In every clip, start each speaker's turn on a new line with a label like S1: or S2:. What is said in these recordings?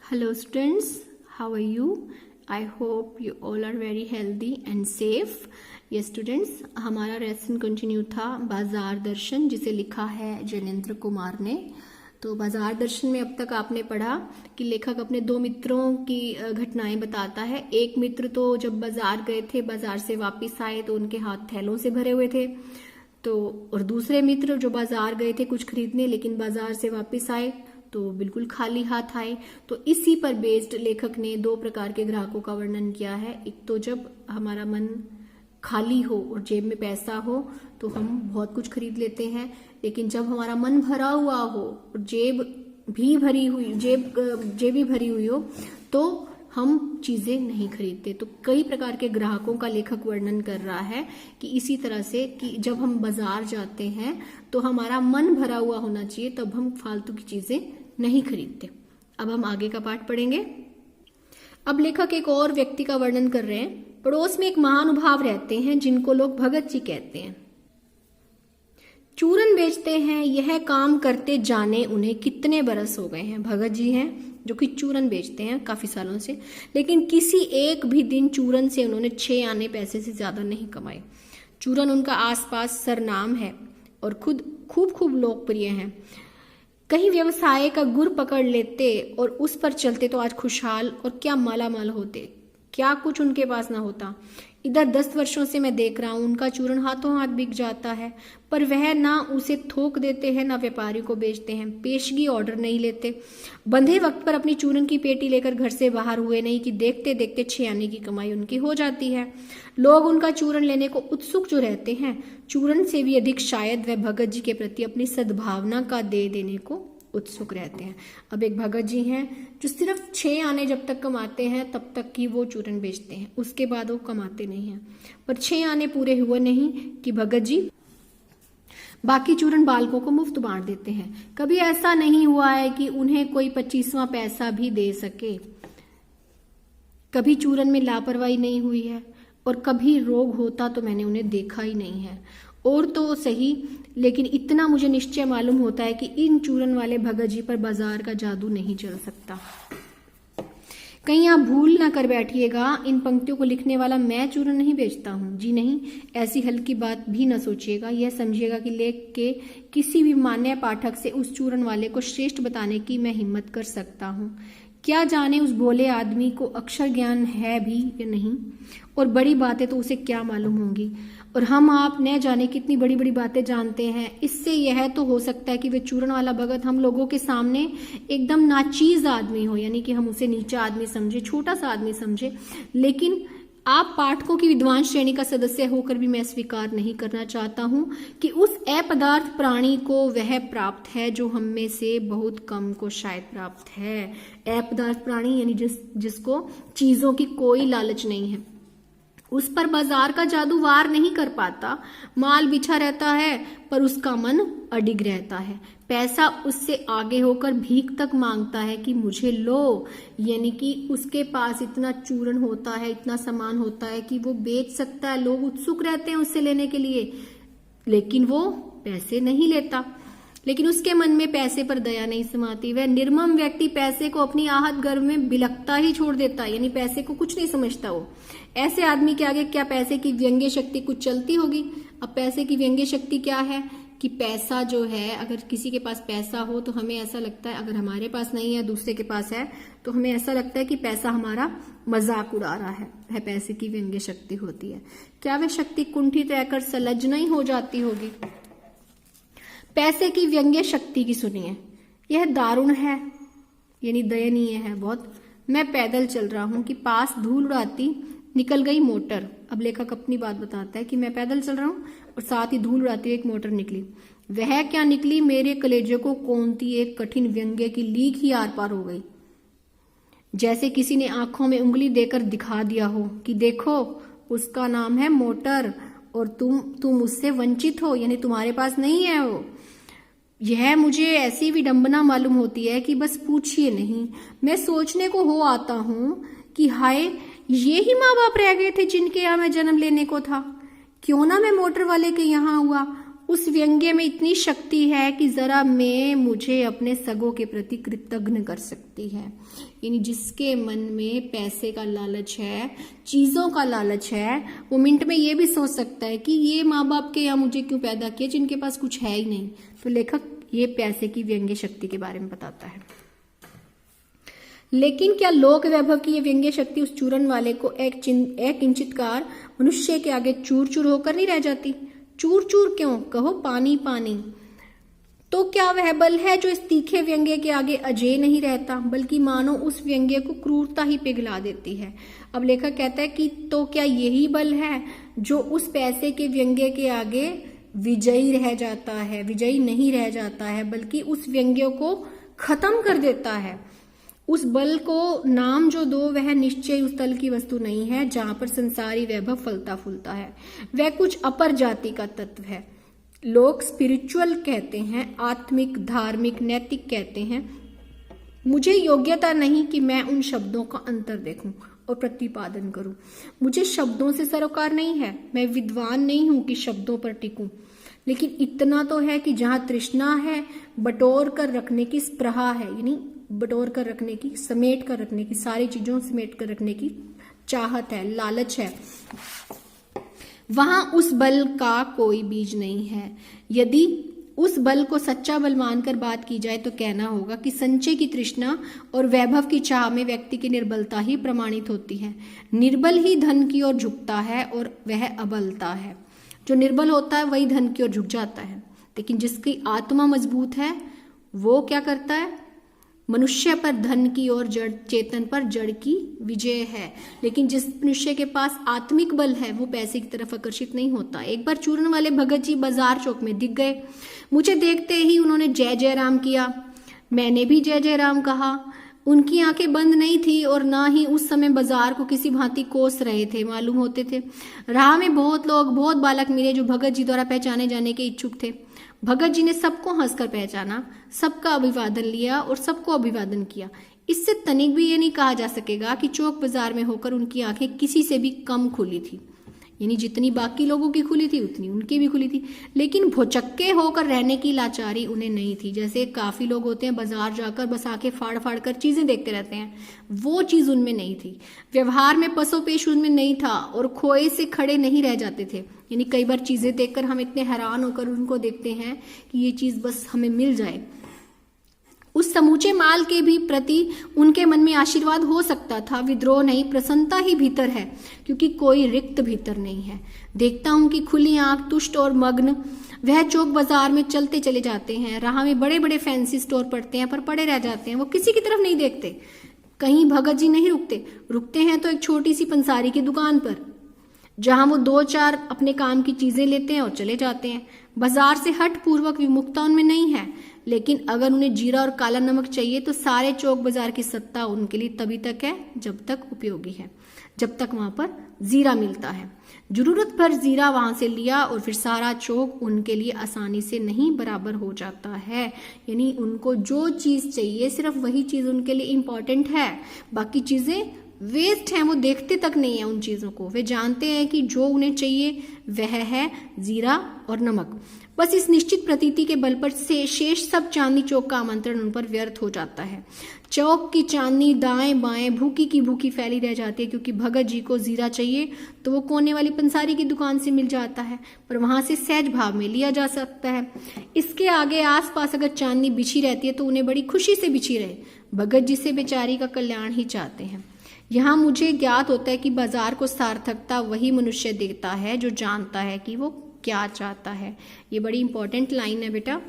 S1: Hello students, how are you? I hope you all are very healthy and safe. Yes students, हमारा lesson continue था बाजार दर्शन, जिसे लिखा है जैनेन्द्र कुमार ने। तो बाजार दर्शन में अब तक आपने पढ़ा कि लेखक अपने दो मित्रों की घटनाएं बताता है। एक मित्र तो जब बाजार गए थे, बाजार से वापस आए तो उनके हाथ थैलों से भरे हुए थे। तो और दूसरे मित्र जो बाजार गए थे कुछ खरीदने, लेकिन बाजार से वापस आए तो बिल्कुल खाली हाथ आए। तो इसी पर बेस्ड लेखक ने दो प्रकार के ग्राहकों का वर्णन किया है। एक तो जब हमारा मन खाली हो और जेब में पैसा हो तो हम बहुत कुछ खरीद लेते हैं, लेकिन जब हमारा मन भरा हुआ हो और जेब भी भरी हुई हो तो हम चीजें नहीं खरीदते। तो कई प्रकार के ग्राहकों का लेखक वर्णन कर रहा है कि इसी तरह से कि जब हम बाजार जाते हैं तो हमारा मन भरा हुआ होना चाहिए, तब हम फालतू की चीजें नहीं खरीदते। अब हम आगे का पाठ पढ़ेंगे। अब लेखक एक और व्यक्ति का वर्णन कर रहे हैं। पड़ोस में एक महानुभाव रहते हैं जिनको लोग भगत जी कहते हैं। चूरन बेचते हैं, यह काम करते जाने उन्हें कितने बरस हो गए हैं। भगत जी हैं जो कि चूरन बेचते हैं काफी सालों से, लेकिन किसी एक भी दिन चूरन से उन्होंने 6 आने पैसे से ज्यादा नहीं कमाए। चूरन उनका आसपास सरनाम है और खुद खूब लोकप्रिय है। कहीं व्यवसाय का गुर पकड़ लेते और उस पर चलते तो आज खुशहाल और क्या मालामाल होते, क्या कुछ उनके पास ना होता। इधर 10 वर्षों से मैं देख रहा हूं उनका चूरन हाथों हाथ बिक जाता है, पर वह ना उसे थोक देते हैं ना व्यापारी को बेचते हैं, पेशगी ऑर्डर नहीं लेते। बंधे वक्त पर अपनी चूरन की पेटी लेकर घर से बाहर हुए नहीं कि देखते देखते 6 आने की कमाई उनकी हो जाती है। लोग उनका चूरन लेने को उत्सुक जो रहते हैं, चूरन से भी अधिक शायद वह भगत जी के प्रति अपनी सद्भावना का दे देने को उत्सुक रहते हैं। अब एक भगत जी हैं जो सिर्फ 6 आने जब तक कमाते हैं तब तक की वो चूरन बेचते हैं, उसके बाद वो कमाते नहीं हैं। पर 6 आने पूरे हुए नहीं कि भगत जी बाकी चूरन बालकों को मुफ्त बांट देते हैं। कभी ऐसा नहीं हुआ है कि उन्हें कोई 25वां पैसा भी दे सके। कभी चूरन में लापरवाही नहीं हुई है और कभी रोग होता तो मैंने उन्हें देखा ही नहीं है। और तो सही, लेकिन इतना मुझे निश्चय मालूम होता है कि इन चूरन वाले भगत जी पर बाजार का जादू नहीं चल सकता। कहीं आप भूल ना कर बैठिएगा, इन पंक्तियों को लिखने वाला मैं चूरन नहीं बेचता हूं। जी नहीं, ऐसी हल्की बात भी न सोचिएगा। यह समझिएगा कि लेख के किसी भी मान्य पाठक से उस चूरन वाले को श्रेष्ठ बताने की मैं हिम्मत कर सकता हूं। क्या जाने उस भोले आदमी को अक्षर ज्ञान है भी या नहीं, और बड़ी बातें तो उसे क्या मालूम होंगी, और हम आप न जाने कितनी बड़ी बड़ी बातें जानते हैं। इससे यह तो हो सकता है कि वे चूरन वाला भगत हम लोगों के सामने एकदम नाचीज आदमी हो, यानी कि हम उसे नीचा आदमी समझे, छोटा सा आदमी समझे। लेकिन आप पाठकों की विद्वान श्रेणी का सदस्य होकर भी मैं स्वीकार नहीं करना चाहता हूं कि उस अपदार्थ प्राणी को वह प्राप्त है जो हम में से बहुत कम को शायद प्राप्त है। अपदार्थ प्राणी यानी जिसको चीजों की कोई लालच नहीं है, उस पर बाजार का जादू वार नहीं कर पाता। माल बिछा रहता है पर उसका मन अडिग रहता है। पैसा उससे आगे होकर भीख तक मांगता है कि मुझे लो, यानी कि उसके पास इतना चूरन होता है, इतना सामान होता है कि वो बेच सकता है। लोग उत्सुक रहते हैं उससे लेने के लिए, लेकिन वो पैसे नहीं लेता। लेकिन उसके मन में पैसे पर दया नहीं समाती। वह निर्मम व्यक्ति पैसे को अपनी आहत गर्भ में बिलकता ही छोड़ देता है, यानी पैसे को कुछ नहीं समझता वो। ऐसे आदमी के आगे क्या पैसे की व्यंग्य शक्ति कुछ चलती होगी। अब पैसे की व्यंग्य शक्ति क्या है कि पैसा जो है, अगर किसी के पास पैसा हो तो हमें ऐसा लगता है, अगर हमारे पास नहीं है दूसरे के पास है तो हमें ऐसा लगता है कि पैसा हमारा मजाक उड़ा रहा है। वह पैसे की व्यंग्य शक्ति होती है। क्या वह शक्ति कुंठित रहकर संलग्न ही हो जाती होगी। पैसे की व्यंग्य शक्ति की सुनिए, यह दारुण है, यानी दयनीय है बहुत। मैं पैदल चल रहा हूं कि पास धूल उड़ाती निकल गई मोटर। अब लेखक अपनी बात बताता है कि मैं पैदल चल रहा हूं और साथ ही धूल उड़ाती एक मोटर निकली। वह क्या निकली, मेरे कलेजे को कौनती एक कठिन व्यंग्य की लीक ही आर पार हो गई। जैसे किसी ने आंखों में उंगली देकर दिखा दिया हो कि देखो उसका नाम है मोटर और तुम उससे वंचित हो, यानी तुम्हारे पास नहीं है वो। यह मुझे ऐसी विडंबना मालूम होती है कि बस पूछिए नहीं। मैं सोचने को हो आता हूं कि हाय, ये ही माँ बाप रह गए थे जिनके यहाँ मैं जन्म लेने को था। क्यों ना मैं मोटर वाले के यहाँ हुआ, उस व्यंग्य में इतनी शक्ति है कि जरा मैं मुझे अपने सगों के प्रति कृतज्ञ कर सकती है। यानी जिसके मन में पैसे का लालच है, चीजों का लालच है, वो मिनट में ये भी सोच सकता है कि ये माँ बाप के यहाँ मुझे क्यों पैदा किया जिनके पास कुछ है ही नहीं। तो लेखक ये पैसे की व्यंग्य शक्ति के बारे में बताता है। लेकिन क्या लोक वैभव की ये व्यंग्य शक्ति उस चूरन वाले को एक किंचितकार मनुष्य के आगे चूर चूर होकर नहीं रह जाती? चूर चूर क्यों, कहो पानी पानी। तो क्या वह बल है जो इस तीखे व्यंग्य के आगे अजेय नहीं रहता, बल्कि मानो उस व्यंग्य को क्रूरता ही पिघला देती है। अब लेखक कहता है कि तो क्या यही बल है जो उस पैसे के व्यंग्य के आगे विजयी रह जाता है, विजयी नहीं रह जाता है, बल्कि उस व्यंग्य को खत्म कर देता है। उस बल को नाम जो दो वह निश्चय उस तल की वस्तु नहीं है जहां पर संसारी वैभव फलता फूलता है, वह कुछ अपर जाति का तत्व है। लोग स्पिरिचुअल कहते हैं, आत्मिक, धार्मिक, नैतिक कहते हैं। मुझे योग्यता नहीं कि मैं उन शब्दों का अंतर देखूं और प्रतिपादन करूं। मुझे शब्दों से सरोकार नहीं है, मैं विद्वान नहीं हूं कि शब्दों पर टिकूं। लेकिन इतना तो है कि जहां तृष्णा है, बटोर कर रखने की स्पृहा है, यानी बटोर कर रखने की, समेट कर रखने की, सारी चीजों समेट कर रखने की चाहत है, लालच है, वहां उस बल का कोई बीज नहीं है। यदि उस बल को सच्चा बल मानकर बात की जाए तो कहना होगा कि संचय की तृष्णा और वैभव की चाह में व्यक्ति की निर्बलता ही प्रमाणित होती है। निर्बल ही धन की ओर झुकता है और वह अबलता है। जो निर्बल होता है वही धन की ओर झुक जाता है, लेकिन जिसकी आत्मा मजबूत है वो क्या करता है? मनुष्य पर धन की ओर जड़, चेतन पर जड़ की विजय है। लेकिन जिस मनुष्य के पास आत्मिक बल है वो पैसे की तरफ आकर्षित नहीं होता। एक बार चूरन वाले भगत जी बाजार चौक में दिख गए। मुझे देखते ही उन्होंने जय जय राम किया। मैंने भी जय जय राम कहा। उनकी आंखें बंद नहीं थी और ना ही उस समय बाजार को किसी भांति कोस रहे थे, मालूम होते थे। राह में बहुत लोग, बहुत बालक मिले जो भगत जी द्वारा पहचाने जाने के इच्छुक थे। भगत जी ने सबको हंसकर पहचाना, सबका अभिवादन लिया और सबको अभिवादन किया। इससे तनिक भी ये नहीं कहा जा सकेगा कि चौक बाजार में होकर उनकी आंखें किसी से भी कम खुली थी। यानी जितनी बाकी लोगों की खुली थी उतनी उनकी भी खुली थी, लेकिन भौचक्के होकर रहने की लाचारी उन्हें नहीं थी। जैसे काफी लोग होते हैं बाजार जाकर बस आके फाड़ फाड़ कर चीजें देखते रहते हैं, वो चीज उनमें नहीं थी। व्यवहार में पसोपेश उनमें नहीं था और खोए से खड़े नहीं रह जाते थे। यानी कई बार चीजें देखकर हम इतने हैरान होकर उनको देखते हैं कि ये चीज बस हमें मिल जाए। उस समूचे माल के भी प्रति उनके मन में आशीर्वाद हो सकता था, विद्रोह नहीं, प्रसन्नता ही भीतर है, क्योंकि कोई रिक्त भीतर नहीं है। देखता हूं कि खुली आंख, तुष्ट और मग्न वह चौक बाजार में चलते चले जाते हैं। राह में बड़े बड़े फैंसी स्टोर पड़ते हैं पर पड़े रह जाते हैं, वो किसी की तरफ नहीं देखते। कहीं भगत जी नहीं रुकते हैं तो एक छोटी सी पंसारी की दुकान पर, जहां वो 2-4 अपने काम की चीजें लेते हैं और चले जाते हैं। बाजार से हट पूर्वक विमुखता उनमें नहीं है, लेकिन अगर उन्हें जीरा और काला नमक चाहिए तो सारे चौक बाजार की सत्ता उनके लिए तभी तक है जब तक उपयोगी है, जब तक वहां पर जीरा मिलता है। जरूरत भर जीरा वहां से लिया और फिर सारा चौक उनके लिए आसानी से नहीं बराबर हो जाता है। यानी उनको जो चीज चाहिए सिर्फ वही चीज उनके लिए इंपॉर्टेंट है, बाकी चीजें वेस्ट हैं, वो देखते तक नहीं है उन चीजों को। वे जानते हैं कि जो उन्हें चाहिए वह है जीरा और नमक। बस इस निश्चित प्रतीति के बल पर से शेष सब चांदनी चौक का आमंत्रण उन पर व्यर्थ हो जाता है। चौक की चांदनी दाएं बाएं भूखी की भूखी फैली रह जाती है, क्योंकि भगत जी को जीरा चाहिए तो वो कोने वाली पंसारी की दुकान से मिल जाता है, पर वहां से सहज भाव में लिया जा सकता है। इसके आगे आसपास अगर चांदनी बिछी रहती है तो उन्हें बड़ी खुशी से बिछी रहे। भगत जी से बेचारी का कल्याण ही चाहते हैं। यहाँ मुझे ज्ञात होता है कि बाजार को सार्थकता वही मनुष्य देता है जो जानता है कि वो क्या चाहता है। ये बड़ी इंपॉर्टेंट लाइन है बेटा,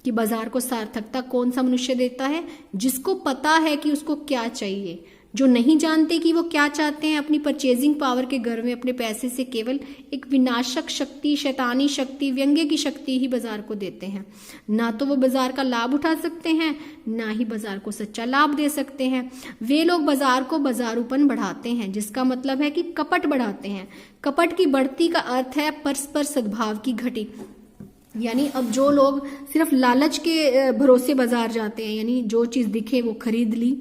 S1: कि बाजार को सार्थकता कौन सा मनुष्य देता है? जिसको पता है कि उसको क्या चाहिए। जो नहीं जानते कि वो क्या चाहते हैं, अपनी परचेजिंग पावर के गर्व में अपने पैसे से केवल एक विनाशक शक्ति, शैतानी शक्ति, व्यंग्य की शक्ति ही बाजार को देते हैं। ना तो वो बाजार का लाभ उठा सकते हैं, ना ही बाजार को सच्चा लाभ दे सकते हैं। वे लोग बाजार को बाजारूपन बढ़ाते हैं, जिसका मतलब है कि कपट बढ़ाते हैं। कपट की बढ़ती का अर्थ है परस्पर सद्भाव की घटी। यानी अब जो लोग सिर्फ लालच के भरोसे बाजार जाते हैं, यानी जो चीज दिखे वो खरीद ली,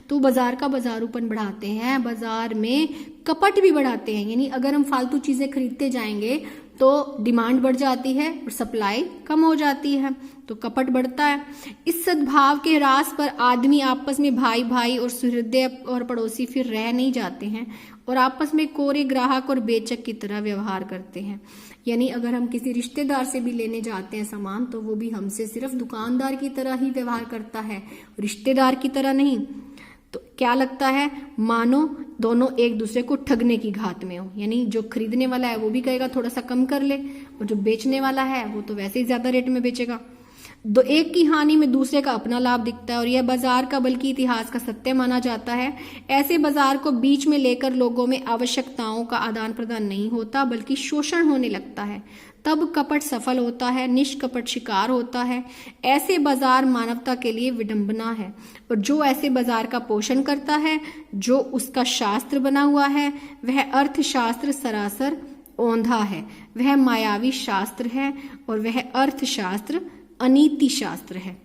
S1: तो बाजार का बाजारूपन बढ़ाते हैं, बाजार में कपट भी बढ़ाते हैं। यानी अगर हम फालतू चीजें खरीदते जाएंगे तो डिमांड बढ़ जाती है और सप्लाई कम हो जाती है, तो कपट बढ़ता है। इस सद्भाव के ह्रास पर आदमी आपस में भाई भाई और सुहृदय और पड़ोसी फिर रह नहीं जाते हैं और आपस में कोरे ग्राहक और बेचक की तरह व्यवहार करते हैं। यानी अगर हम किसी रिश्तेदार से भी लेने जाते हैं सामान, तो वो भी हमसे सिर्फ दुकानदार की तरह ही व्यवहार करता है, रिश्तेदार की तरह नहीं। तो क्या लगता है, मानो दोनों एक दूसरे को ठगने की घात में हो। यानी जो खरीदने वाला है वो भी कहेगा थोड़ा सा कम कर ले, और जो बेचने वाला है वो तो वैसे ही ज्यादा रेट में बेचेगा। दो एक की हानि में दूसरे का अपना लाभ दिखता है, और यह बाजार का बल्कि इतिहास का सत्य माना जाता है। ऐसे बाजार को बीच में लेकर लोगों में आवश्यकताओं का आदान प्रदान नहीं होता, बल्कि शोषण होने लगता है। तब कपट सफल होता है, निष्कपट शिकार होता है। ऐसे बाजार मानवता के लिए विडंबना है, और जो ऐसे बाजार का पोषण करता है, जो उसका शास्त्र बना हुआ है, वह अर्थशास्त्र सरासर औंधा है, वह मायावी शास्त्र है, और वह अर्थशास्त्र अनीति शास्त्र है।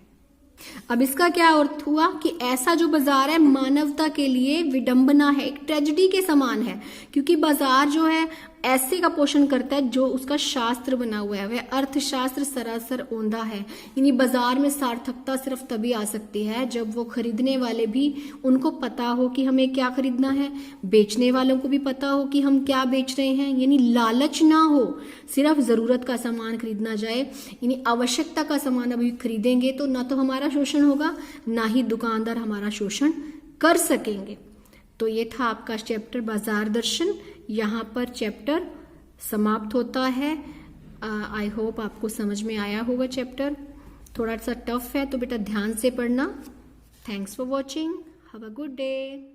S1: अब इसका क्या अर्थ हुआ कि ऐसा जो बाजार है मानवता के लिए विडंबना है, एक ट्रेजेडी के समान है, क्योंकि बाजार जो है ऐसे का पोषण करता है जो उसका शास्त्र बना हुआ है, वह अर्थशास्त्र सरासर औंधा है। यानी बाजार में सार्थकता सिर्फ तभी आ सकती है जब वो खरीदने वाले भी, उनको पता हो कि हमें क्या खरीदना है, बेचने वालों को भी पता हो कि हम क्या बेच रहे हैं। यानी लालच ना हो, सिर्फ जरूरत का सामान खरीदना जाए। यानी आवश्यकता का सामान अभी खरीदेंगे तो ना तो हमारा शोषण होगा, ना ही दुकानदार हमारा शोषण कर सकेंगे। तो ये था आपका चैप्टर बाजार दर्शन। यहाँ पर चैप्टर समाप्त होता है। आई होप आपको समझ में आया होगा। चैप्टर थोड़ा सा टफ है तो बेटा ध्यान से पढ़ना। Thanks for watching, have a good day.